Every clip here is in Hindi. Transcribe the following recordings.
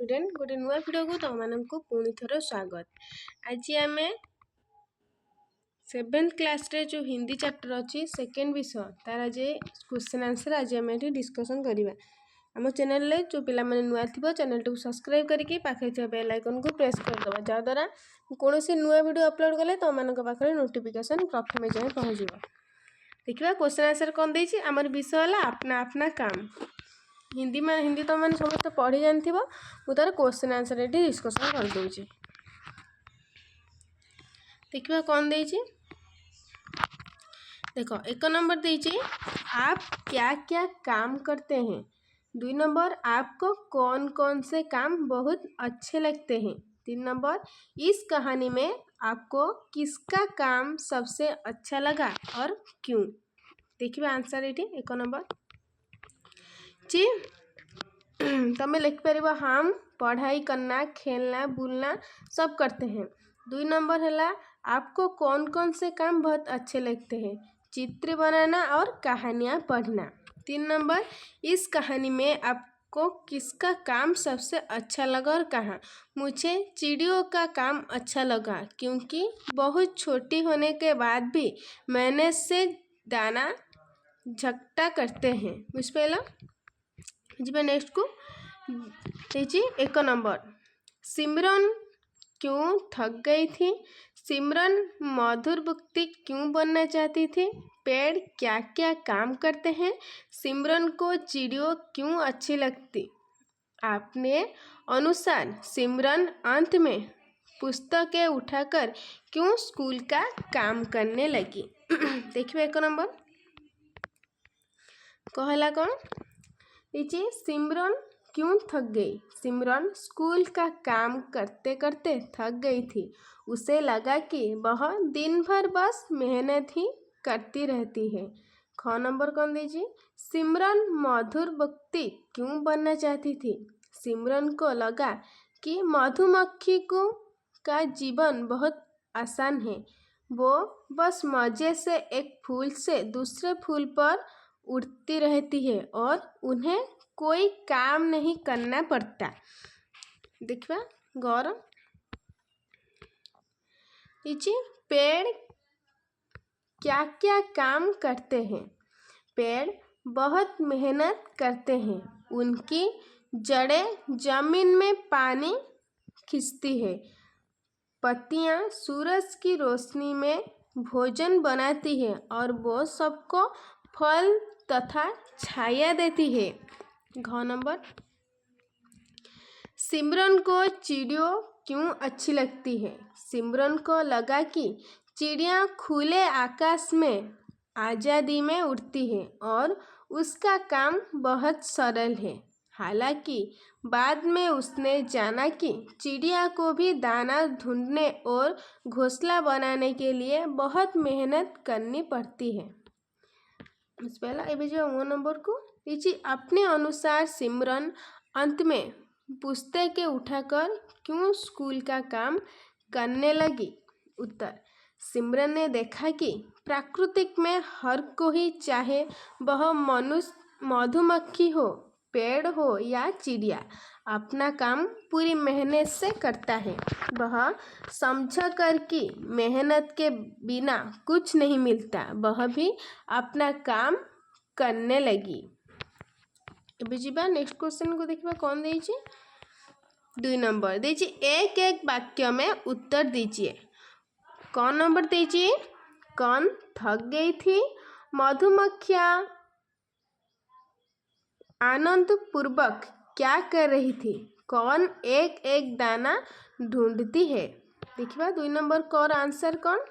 स्टूडेंट गोटे नुआ वीडियो को तुम मानक पुणी थर स्वागत। आज आम 7th क्लास रे जो हिंदी चैप्टर अच्छी सेकेंड विषय तार आज क्वेश्चन आंसर आज आम ये डिस्कसन करवा। आम चैनल रे जो पिला माने नुआ थिबो चैनल को सब्सक्राइब करके पाखे थे बेल आइकन को प्रेस करदबा जहाँद्वारा कौन नुआ वीडियो अपलोड कले तुम मान पाखे नोटिफिकेशन प्रथम जाए पहुँच। देखा क्वेश्चन आंसर कौन देछि आमर विषय है अपना अपना काम। हिंदी तुम मैंने समस्त पढ़ी जानी मुझे क्वेश्चन आंसर ये डिस्कसन कर दूचे। देखिए कौन देछि देखो 1 नंबर देछि आप क्या क्या काम करते हैं। 2 नंबर आपको कौन कौन से काम बहुत अच्छे लगते हैं। 3 नंबर इस कहानी में आपको किसका काम सबसे अच्छा लगा और क्यों। देखिए आंसर ये 1 नंबर जी तमें लिख पार हम पढ़ाई करना खेलना बुलना सब करते हैं। 2 नंबर है आपको कौन कौन से काम बहुत अच्छे लगते हैं। चित्र बनाना और कहानियाँ पढ़ना। 3 नंबर इस कहानी में आपको किसका काम सबसे अच्छा लगा और कहाँ। मुझे चिड़ियों का काम अच्छा लगा क्योंकि बहुत छोटी होने के बाद भी मैंने से दाना झकटा करते हैं। बुझ पाइल जी। नेक्स्ट को 1 नंबर सिमरन क्यों थक गई थी। सिमरन मधुर व्यक्ति क्यों बनना चाहती थी। पेड़ क्या क्या काम करते हैं। सिमरन को चिड़ियों क्यों अच्छी लगती। अपने अनुसार सिमरन अंत में पुस्तकें उठाकर क्यों स्कूल का काम करने लगी। देखिए 1 नंबर कहला कौन दीजिए सिमरन क्यों थक गई। सिमरन स्कूल का काम करते करते थक गई थी। उसे लगा कि वह दिन भर बस मेहनत ही करती रहती है। 6 नंबर कौन दीजिए सिमरन मधुर व्यक्ति क्यों बनना चाहती थी। सिमरन को लगा कि मधुमक्खी को का जीवन बहुत आसान है। वो बस मज़े से एक फूल से दूसरे फूल पर उड़ती रहती है और उन्हें कोई काम नहीं करना पड़ता। देखा गौरव नीचे पेड़ क्या क्या काम करते हैं। पेड़ बहुत मेहनत करते हैं। उनकी जड़ें जमीन में पानी खींचती है। पत्तियां सूरज की रोशनी में भोजन बनाती है और वो सबको फल तथा छाया देती है। 9 नंबर सिमरन को चिड़ियों क्यों अच्छी लगती है। सिमरन को लगा कि चिड़ियाँ खुले आकाश में आज़ादी में उड़ती है और उसका काम बहुत सरल है। हालांकि बाद में उसने जाना कि चिड़िया को भी दाना ढूंढने और घोंसला बनाने के लिए बहुत मेहनत करनी पड़ती है। पहला ये जो 9 नंबर को लीजिए अपने अनुसार सिमरन अंत में पुस्तकें उठाकर क्यों स्कूल का काम करने लगी। उत्तर सिमरन ने देखा कि प्राकृतिक में हर कोई चाहे वह मनुष्य मधुमक्खी हो पेड़ हो या चिड़िया अपना काम पूरी मेहनत से करता है। वह समझ कर कि मेहनत के बिना कुछ नहीं मिलता वह भी अपना काम करने लगी। बुझा नेक्स्ट क्वेश्चन को देखा कौन दीजिए 2 नंबर दीजिए एक एक वाक्य में उत्तर दीजिए। कौन नंबर दीजिए कौन थक गई थी। मधुमक्खियाँ आनंद पूर्वक क्या कर रही थी। कौन एक एक दाना ढूंढती है। देखिए 2 नंबर कौन आंसर कौन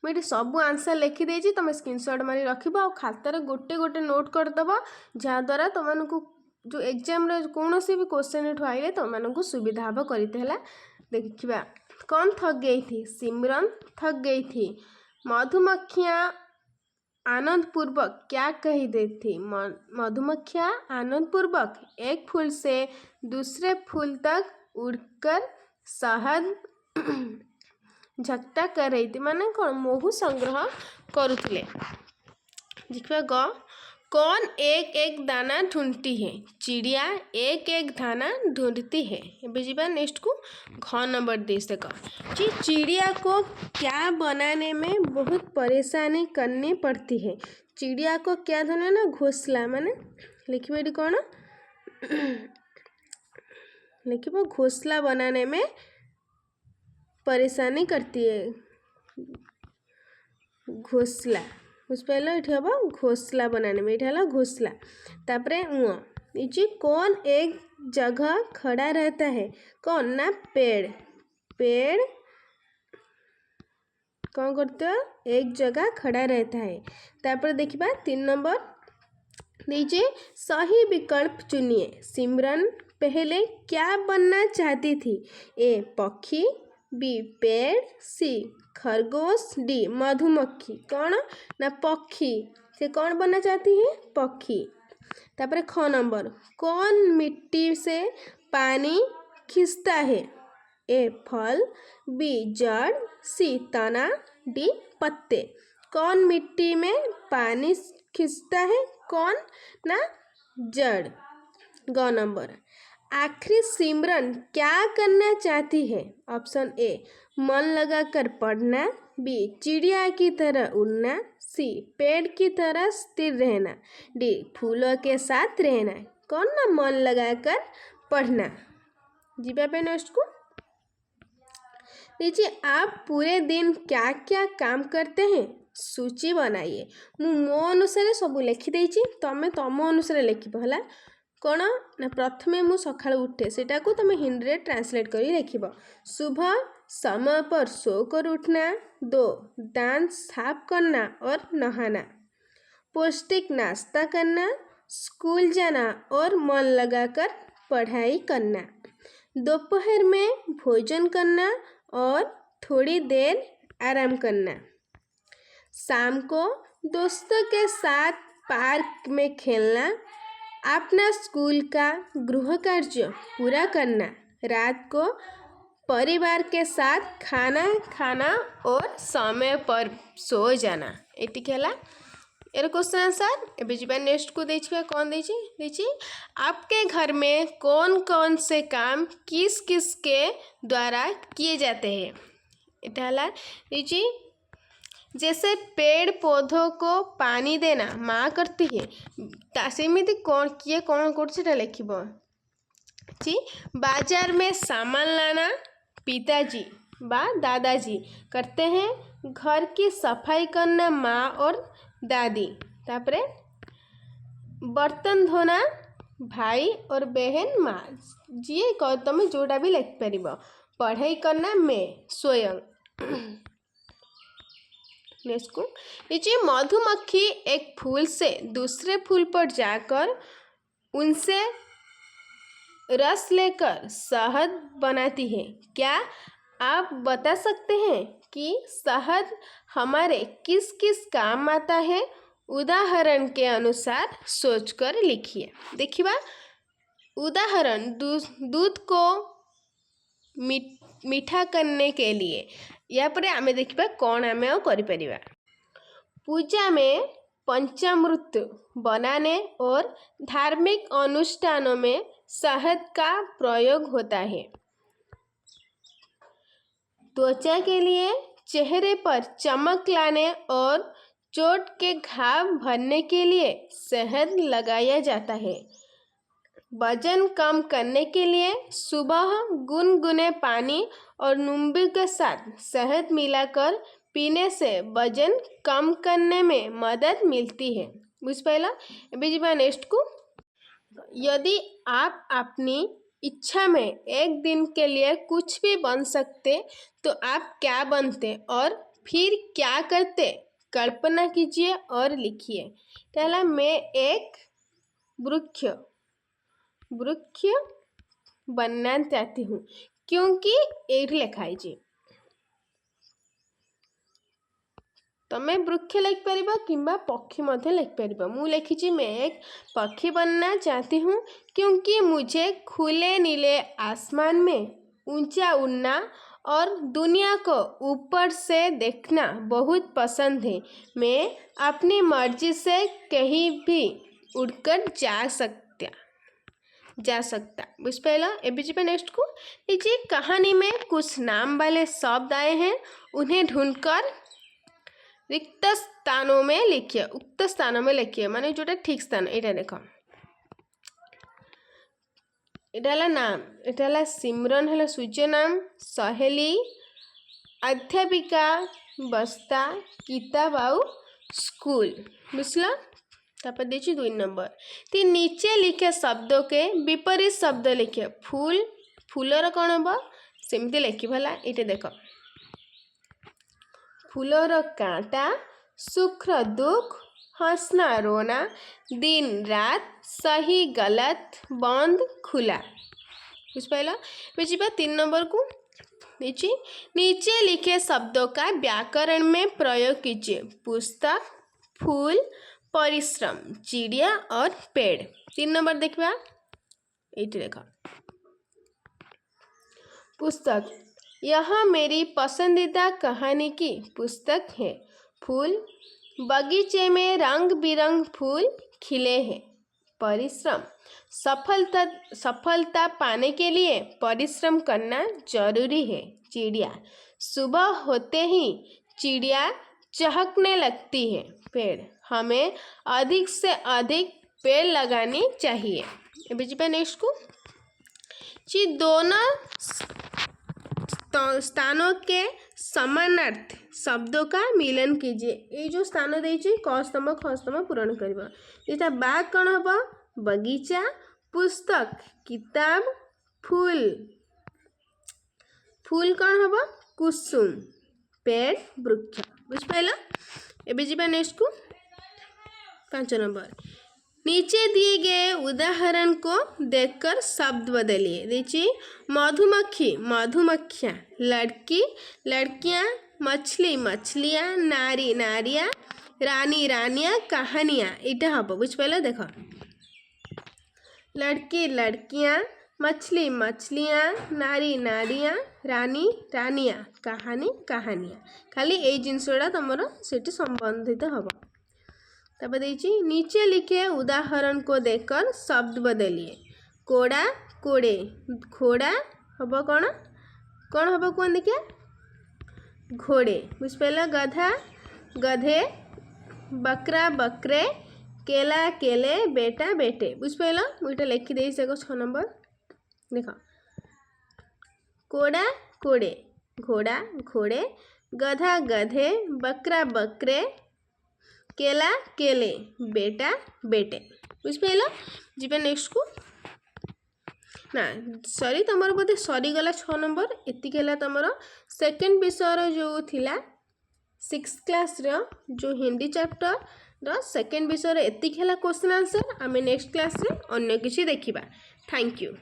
मुझे सब आंसर लिखिदे तुम स्क्रीनशॉट मारी रख खातार गोटे गोटे नोट करदब जहाँद्वारा तुमको जो एग्जाम कौन भी क्वेश्चन आइले तुमको सुविधा हम करते। देखा कौन थक गई थी। सिमरन थक गई थी। मधुमक्खियाँ आनंद पूर्वक क्या कही दे थी। मधुमक्खियाँ आनंद पूर्वक एक फूल से दूसरे फूल तक उड़कर शहद झकटा कर रही थी माने कौन मोहू संग्रह करुले। देखिए ग कौन एक एक दाना ढूंढती है? चिड़िया एक एक दाना ढूंढती है। नेक्स्ट को घ नंबर दे सका जी। चिड़िया को क्या बनाने में बहुत परेशानी करनी पड़ती है? चिड़िया को क्या धोना ना घोसला माने लिखिए एटी कौन लिखिए घोसला बनाने में परेशानी करती है। घोसला बुझ पाइल ये हम घोसला बनाने में ये घोसला। तापरे ये कौन एक जगह खड़ा रहता है? कौन ना पेड़। पेड़ कौन करते हो? एक जगह खड़ा रहता है। तापर देखिबा 3 नंबर नीचे सही विकल्प चुनिए। सिमरन पहले क्या बनना चाहती थी? ए पक्षी, बी पेड़, सी खरगोश, डी मधुमक्खी। कौन ना पक्षी। से कौन बनना चाहती है? पक्षी। तापर ख नंबर कौन मिट्टी से पानी खींचता है? ए फल, बी जड़, सी तना, डी पत्ते। कौन मिट्टी में पानी खींचता है? कौन ना जड़। ग नंबर आखिर सिमरन क्या करना चाहती है? ऑप्शन ए मन लगाकर पढ़ना, बी चिड़िया की तरह उड़ना, सी पेड़ की तरह स्थिर रहना, डी फूलों के साथ रहना। कौन ना मन लगाकर पढ़ना। जीवा पे नेक्स्ट को नीचे आप पूरे दिन क्या क्या काम करते हैं? सूची बनाइए। मो अनुसार सब लिखी देछि, तमे तम अनुसार लिखिबो हला। कौन ना प्रथमे मु सकाळ उठे सेटा को तुम हिंदी रे ट्रांसलेट करी लिखिबो। सुबह समय पर सोकर उठना, 2 दांत साफ करना और नहाना, पौष्टिक नाश्ता करना, स्कूल जाना और मन लगाकर पढ़ाई करना, दोपहर में भोजन करना और थोड़ी देर आराम करना, शाम को दोस्तों के साथ पार्क में खेलना, अपना स्कूल का गृह कार्य पूरा करना, रात को परिवार के साथ खाना खाना और समय पर सो जाना। एटी कहला यार क्वेश्चन आंसर। एबे जीवा नेक्स्ट को देखिए कौन देखिए आपके घर में कौन कौन से काम किस किस के द्वारा किए जाते हैं? इटाला देखिए जैसे पेड़ पौधों को पानी देना माँ करती है, सेमिति कौन किए कौन कर लिखिबो जी। बाजार में सामान लाना पिताजी बा दादाजी करते हैं, घर की सफाई करना माँ और दादी, तापरे बर्तन धोना भाई और बहन माँ जी। तुम जोड़ा भी लिख पार। पढ़ाई करना मैं स्वयं। नीचे मधुमक्खी एक फूल से दूसरे फूल पर जाकर उनसे रस लेकर शहद बनाती है। क्या आप बता सकते हैं कि शहद हमारे किस किस काम आता है? उदाहरण के अनुसार सोचकर लिखिए। देखिए उदाहरण दूध को मीठा करने के लिए या पर आमे देखिबा कौन आमे करि परिबा। पूजा में पंचामृत बनाने और धार्मिक अनुष्ठानों में शहद का प्रयोग होता है। त्वचा के लिए चेहरे पर चमक लाने और चोट के घाव भरने के लिए शहद लगाया जाता है। वजन कम करने के लिए सुबह गुनगुने पानी और नींबू के साथ शहद मिलाकर पीने से वजन कम करने में मदद मिलती है। बुझ पाइला। बीजबा नेक्स्ट को यदि आप अपनी इच्छा में एक दिन के लिए कुछ भी बन सकते तो आप क्या बनते और फिर क्या करते? कल्पना कीजिए और लिखिए। पहला मैं एक वृक्ष बनना चाहती हूँ क्योंकि एक लिखाई जी तमें वृक्ष लिख पार कि पक्षी लिख पार। मु लिखी मैं एक पक्षी बनना चाहती हूँ क्योंकि मुझे खुले नीले आसमान में ऊंचा उड़ना और दुनिया को ऊपर से देखना बहुत पसंद है। मैं अपनी मर्जी से कहीं भी उड़कर जा सकता। बुझ पहला एबीजी पे नेक्स्ट को लीजिए। कहानी में कुछ नाम वाले शब्द आए हैं, उन्हें ढूंढकर रिक्त स्थानों में लिखिए। उक्त स्थानों में लिखिए माने जोटा ठीक स्थान। एटा देखो, एटा हला नाम, एटा हला सिमरन हला सूर्य नाम, सहेली, अध्यापिका, बस्ता, किताब आउ स्कूल। बुझला। तापर देखिए 2 नंबर। तीन नीचे लिखे शब्दों के विपरीत शब्द लिखे। फूल, फूलर कौन हम सेमती लिखी भला। ये देख, फूलर कांटा, सुख दुख, हंसना रोना, दिन रात, सही गलत, बंद खुला। बुझ पाइल। बुझा 3 नंबर को नीचे लिखे शब्दों का व्याकरण में प्रयोग कीजिए। पुस्तक, फूल, परिश्रम, चिड़िया और पेड़। 3 नंबर देखा, ये देखा। पुस्तक, यह मेरी पसंदीदा कहानी की पुस्तक है। फूल, बगीचे में रंग बिरंग फूल खिले हैं। परिश्रम, सफलता पाने के लिए परिश्रम करना जरूरी है। चिड़िया, सुबह होते ही चिड़िया चहकने लगती है। पेड़, हमें अधिक से अधिक पेड़ लगाने चाहिए। नेक्स्ट को दोनों स्थानों के समानार्थ शब्दों का मिलन कीजिए। ये जो स्थान देछि क स्तंभ ख स्तंभ पूरण करबा। एटा बाग कौन हम? बगीचा, पुस्तक, किताब, फूल, फूल कौन हम? कुसुम, पेड़, वृक्ष। बुझ पाइल। एबे जीबा नेक्स्ट को 5 नंबर। नीचे दिए गए उदाहरण को देखकर शब्द बदलिए। देखिए, मधुमक्खी, मधुमक्खियाँ, लड़की, लड़कियाँ, मछली, मछलियाँ, नारी, नारियाँ, रानी, रानियाँ, कहानियाँ। इटा हम बुझ पाइल। देख, लड़की, लड़कियाँ, मछली, मछलियाँ, नारी, नारियाँ, रानी, रानियाँ, कहानी, कहानियाँ। खाली ये जिनसटा तुमर सेठी संबंधित हम। तब देखिए, नीचे लिखे उदाहरण को देखकर शब्द बदलिए। कोड़ा, कोड़े, घोड़ा हम कौन कौन हम कौन देखिए? घोड़े। बुझ पाइल। गधा, गधे, बकरा, बकरे, केला, केले, बेटा, बेटे। बुझ पाइल। मुझे लिखी दे 6 नंबर। देख, कोड़ा, कोड़े, घोड़ा, घोड़े, गधा, गधे, बकरा, बकरे, केला, केले, बेटा, बेटे। बुझ पाइल। जीवन नेक्स्ट को ना सॉरी तुम बोधे सरी गला 6 नंबर। एतिक है तुम सेकेंड विषय जो थिला 6th क्लास जो हिंदी चैप्टर सेकेंड विषय एतिक है क्वेश्चन आंसर। आम नेक्स्ट क्लास रे अन्य किसी देखिबा। Thank you.